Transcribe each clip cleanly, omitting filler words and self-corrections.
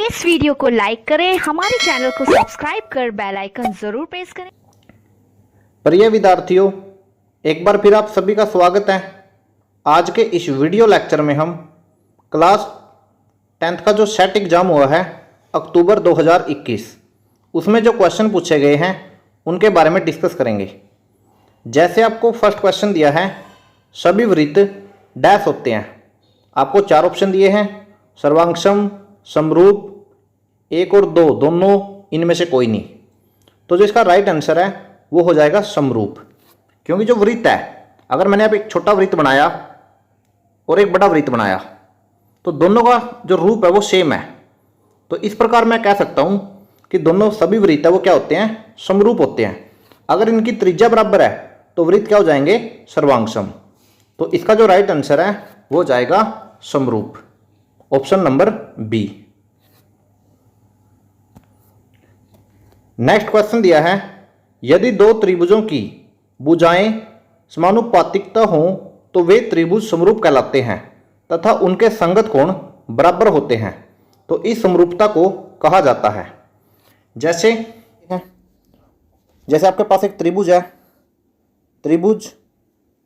इस वीडियो को लाइक करें, हमारे चैनल को सब्सक्राइब कर बेल आइकन जरूर प्रेस करें। प्रिय विद्यार्थियों, एक बार फिर आप सभी का स्वागत है। आज के इस वीडियो लेक्चर में हम क्लास 10th का जो सेट एग्ज़ाम हुआ है अक्टूबर 2021, उसमें जो क्वेश्चन पूछे गए हैं उनके बारे में डिस्कस करेंगे। जैसे आपको फर्स्ट क्वेश्चन दिया है, सभी वृत्त डैश होते हैं। आपको चार ऑप्शन दिए हैं, सर्वांगसम, समरूप, 1 और 2 दोनों, इनमें से कोई नहीं। तो जो इसका राइट आंसर है वो हो जाएगा समरूप। क्योंकि जो वृत्त है, अगर मैंने अब एक छोटा वृत्त बनाया और एक बड़ा वृत्त बनाया तो दोनों का जो रूप है वो सेम है। तो इस प्रकार मैं कह सकता हूं कि दोनों सभी वृत्त है वो क्या होते हैं, समरूप होते हैं। अगर इनकी त्रिज्या बराबर है तो वृत्त क्या हो जाएंगे, सर्वांगसम। तो इसका जो राइट आंसर है वो हो जाएगा समरूप, option number B. Next question दिया है, यदि दो त्रिभुजों की भुजाएं समानुपातिकता हों तो वे त्रिभुज समरूप कहलाते हैं तथा उनके संगत कोण बराबर होते हैं। तो इस समरूपता को कहा जाता है। जैसे आपके पास एक त्रिभुज है, त्रिभुज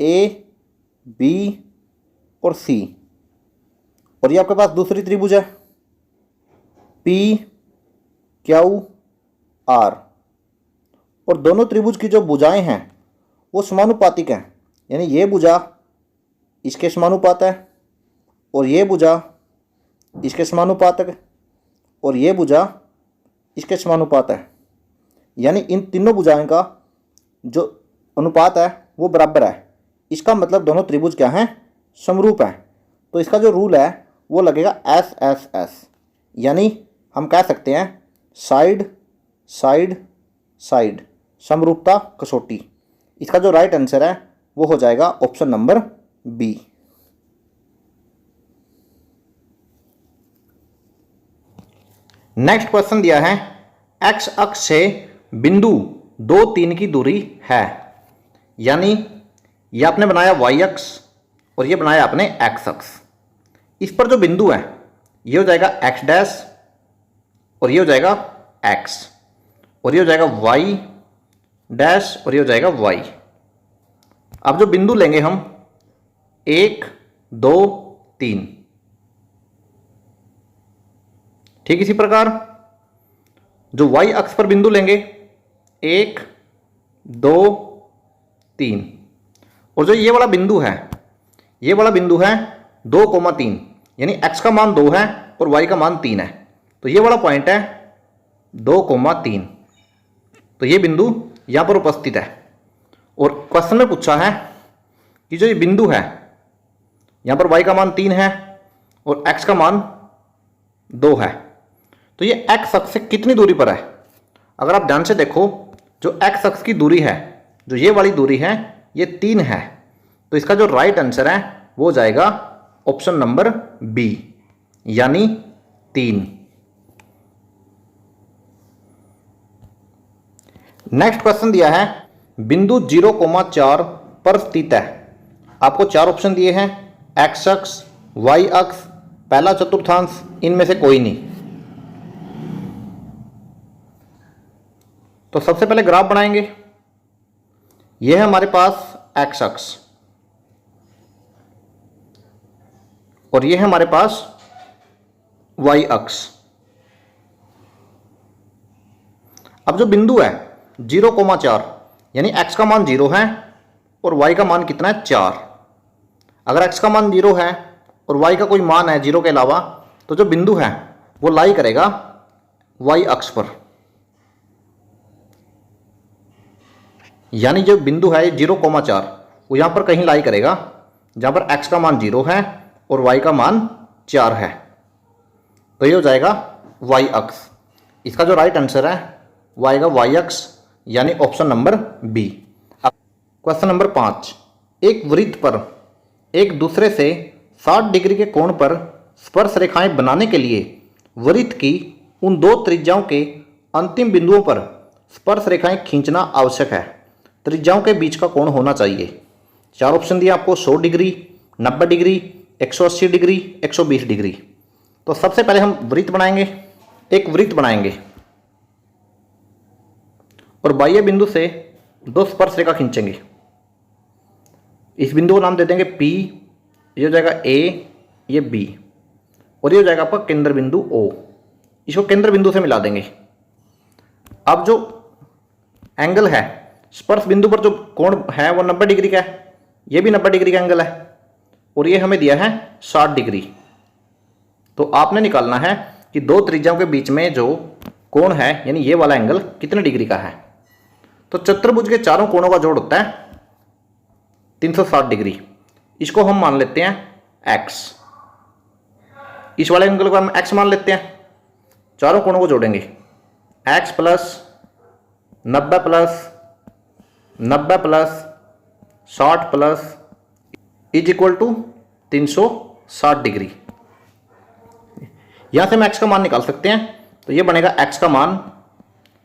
ए, बी और सी, और ये आपके पास दूसरी त्रिभुज है पी, क्यू, आर, और दोनों त्रिभुज की जो भुजाएं हैं वो समानुपातिक हैं। यानी ये भुजा इसके समानुपात है और ये भुजा इसके समानुपातक है और ये भुजा इसके समानुपात है। यानी इन तीनों भुजाओं का जो अनुपात है वो बराबर है। इसका मतलब दोनों त्रिभुज क्या हैं, समरूप हैं। तो इसका जो रूल है वो लगेगा एस एस एस। यानी हम कह सकते हैं साइड साइड साइड, समरूपता कसौटी। इसका जो राइट आंसर है वो हो जाएगा option number B. Next question दिया है, एक्स अक्ष से बिंदु 2, 3 की दूरी है। यानी ये आपने बनाया वाई अक्ष और ये बनाया आपने एक्स अक्ष। इस पर जो बिंदु है ये हो जाएगा एक्स डैश और ये हो जाएगा एक्स, और ये हो जाएगा वाई डैश और ये हो जाएगा वाई। अब जो बिंदु लेंगे हम 1, 2, 3, ठीक इसी प्रकार जो वाई अक्ष पर बिंदु लेंगे 1, 2, 3, और जो ये वाला बिंदु है, ये वाला बिंदु है 2,3, यानी x का मान 2 है और y का मान 3 है। तो ये वाला पॉइंट है 2,3। तो ये बिंदु यहां पर उपस्थित है। और क्वेश्चन में पूछा है कि जो ये बिंदु है यहां पर y का मान 3 है और x का मान 2 है। तो ये x अक्ष से कितनी दूरी पर है। अगर आप ध्यान से देखो, जो x अक्ष की दूरी है, जो ये वाली दूरी है, ये 3 है। तो इसका जो राइट आंसर है वो हो जाएगा ऑप्शन नंबर बी, यानी 3। नेक्स्ट क्वेश्चन दिया है, बिंदु 0,4 पर स्थित है। आपको चार ऑप्शन दिए हैं, एक्स अक्ष, वाई अक्ष, पहला चतुर्थांश, इनमें से कोई नहीं। तो सबसे पहले ग्राफ बनाएंगे। यह है हमारे पास एक्स अक्ष और यह है हमारे पास वाई अक्ष। अब जो बिंदु है 0,4, यानी x का मान 0 है और y का मान कितना है, 4। अगर x का मान 0 है और y का कोई मान है 0 के अलावा, तो जो बिंदु है वो लाई करेगा y अक्ष पर। यानी जो बिंदु है 0,4 वो यहां पर कहीं लाई करेगा जहां पर x का मान 0 है और y का मान 4 है। तो ये हो जाएगा y अक्ष। इसका जो राइट आंसर है वो आएगा y अक्ष, यानी option number B. Question number 5, एक वृत्त पर एक दूसरे से 60 डिग्री के कोण पर स्पर्श रेखाएं बनाने के लिए वृत्त की उन दो त्रिज्याओं के अंतिम बिंदुओं पर स्पर्श रेखाएं खींचना आवश्यक है। त्रिज्याओं के बीच का कोण होना चाहिए। चार ऑप्शन दिए आपको, 100 डिग्री, 90 डिग्री, 180 डिग्री, 120 डिग्री। तो सबसे पहले हम वृत्त बनाएंगे। एक वृत्त बनाएंगे और बाह्य बिंदु से दो स्पर्श रेखा खींचेंगे। इस बिंदु को नाम दे देंगे P, ये हो जाएगा A, ये B, और ये हो जाएगा आपका केंद्र बिंदु O। इसको केंद्र बिंदु से मिला देंगे। अब जो एंगल है स्पर्श बिंदु पर, जो कोण है वो 90 डिग्री का है, ये भी 90 डिग्री का एंगल है, और ये हमें दिया है 60 डिग्री। तो आपने निकालना है कि दो त्रिज्याओं के बीच में जो कोण है यानी ये वाला एंगल कितने डिग्री का है। तो चतुर्भुज के चारों कोणों का जोड़ होता है 360 डिग्री। इसको हम मान लेते हैं x। इस वाले एंगल को हम x मान लेते हैं। चारों कोणों को जोड़ेंगे, x plus 90 plus 90 plus 60 plus is equal to 360 degree. यहां से हम x का मान निकाल सकते हैं। तो ये बनेगा x का मान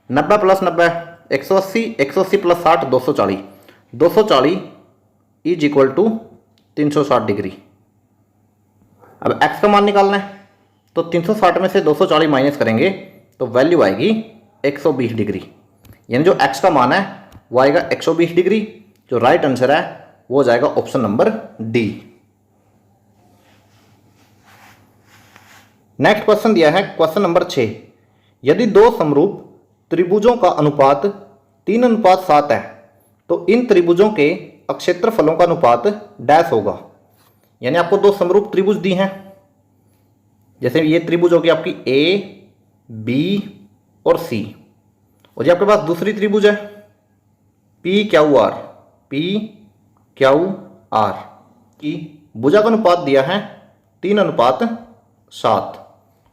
90 plus 90 180, 180 plus 60 240, 240 is equal to 360 degree. अब x का मान निकालना है तो 360 में से 240 माइनस करेंगे तो वैल्यू आएगी 120 डिग्री। यानी जो x का मान है वो आएगा 120 डिग्री। जो राइट आंसर है वो हो जाएगा option number D. Next question दिया है क्वेश्चन नंबर 6। यदि दो समरूप त्रिभुजों का अनुपात 3:7 है तो इन त्रिभुजों के अक्षेत्रफलों का अनुपात डैश होगा। यानी आपको दो समरूप त्रिभुज दी हैं। जैसे ये त्रिभुज होगी आपकी ए, बी और सी, और ये आपके पास दूसरी त्रिभुज है P Q R, P Q R की भुजा का अनुपात दिया है 3:7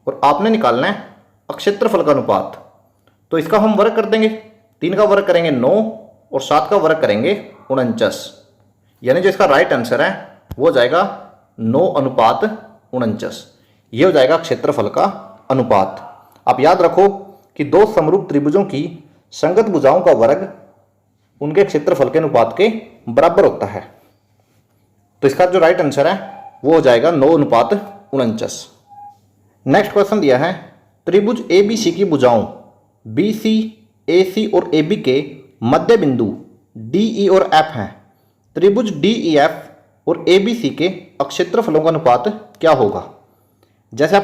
और आपने निकालना है अक्षेत्रफल का अनुपात। तो इसका हम वर्ग कर देंगे। 3 का वर्ग करेंगे 9 और 7 का वर्ग करेंगे 49। यानी जो इसका राइट आंसर है वो हो जाएगा 9:49। ये हो जाएगा क्षेत्रफल का अनुपात। आप याद रखो कि दो समरूप त्रिभुजों की संगत भुजाओं का वर्ग उनके क्षेत्रफल के अनुपात के बराबर होता है। तो इसका जो राइट आंसर है वो हो जाएगा 9:49। नेक्स्ट क्वेश्चन दिया है त्रिभुज ABC की भुजाओं BC, AC और AB के मध्य बिंदु DE और F हैं। त्रिभुज DEF और ABC के अक्षेत्रफलों का अनुपात क्या होगा। जैसे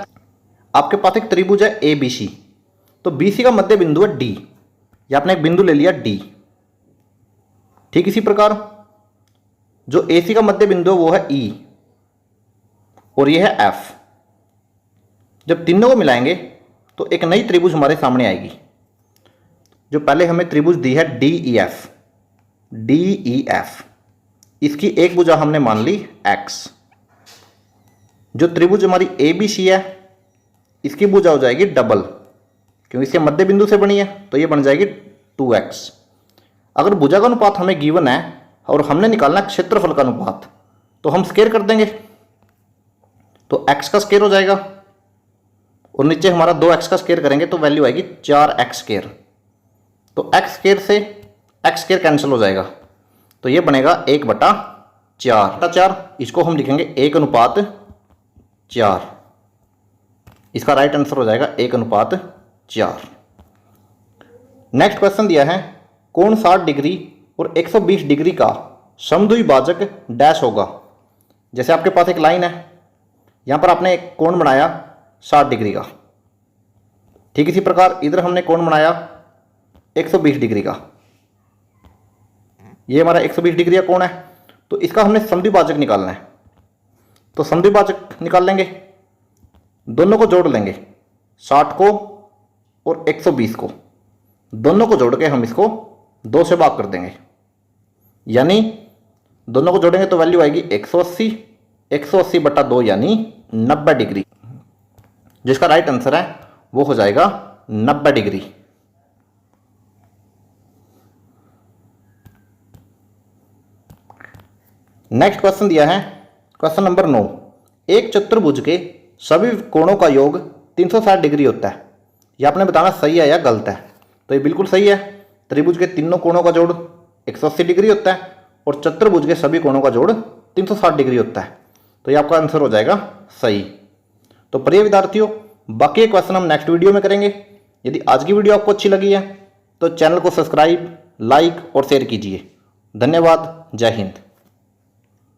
आपके पास एक त्रिभुज है ABC, तो BC का मध्य बिंदु है D, या आपने एक बिंदु ले लिया D। ठीक इसी प्रकार जो AC का मध्य बिंदु है वो है E और ये है F। जब तीनों को मिलाएंगे तो एक नई त्रिभुज हमारे सामने आएगी। जो पहले हमें त्रिभुज दी है DEF, DEF इसकी एक भुजा हमने मान ली X। जो त्रिभुज हमारी ABC है इसकी भुजा हो जाएगी डबल, क्योंकि इसके मध्य बिंदु से बनी है तो ये बन जाएगी 2x। अगर भुजा का अनुपात हमें गिवन है और हमने निकालना क्षेत्रफल का अनुपात तो हम स्क्वायर कर देंगे। तो x का स्क्वायर हो जाएगा और नीचे हमारा 2x का स्क्वायर करेंगे तो वैल्यू आएगी 4x स्क्वायर। तो x स्क्वायर से x स्क्वायर कैंसिल हो जाएगा तो ये बनेगा 1/4। इसको हम लिखेंगे 1:4। इसका राइट आंसर हो जाएगा 1:4। नेक्स्ट क्वेश्चन दिया है कोण 60 डिग्री और 120 डिग्री का समद्विभाजक डैश होगा। जैसे आपके पास एक लाइन है, यहां पर आपने एक कोण बनाया 60 डिग्री का। ठीक इसी प्रकार इधर हमने कोण बनाया 120 डिग्री का। ये हमारा 120 डिग्री का कोण है, तो इसका हमने समद्विभाजक निकालना है। तो समद्विभाजक निकाल लेंगे, दोनों को जोड़ लेंगे, 60 को और 120 को, दोनों को जोड़ के हम इसको 2 से भाग कर देंगे। यानी दोनों को जोड़ेंगे तो वैल्यू आएगी 180, 180/2 यानी 90 डिग्री। जिसका राइट आंसर है वो हो जाएगा 90 डिग्री। नेक्स्ट क्वेश्चन दिया है क्वेश्चन नंबर 9। एक चतुर्भुज के सभी कोणों का योग 360 डिग्री होता है। ये आपने बताना सही है या गलत है। तो ये बिल्कुल सही है। त्रिभुज के तीनों कोणों का जोड़ 180 डिग्री होता है और चतुर्भुज के सभी कोणों का जोड़ 360 डिग्री होता है। तो ये आपका आंसर हो जाएगा सही। तो प्रिय विद्यार्थियों, बाकी क्वेश्चन हम नेक्स्ट वीडियो में करेंगे। यदि आज की वीडियो आपको अच्छी लगी है तो चैनल को सब्सक्राइब, लाइक और शेयर कीजिए। धन्यवाद। जय हिंद।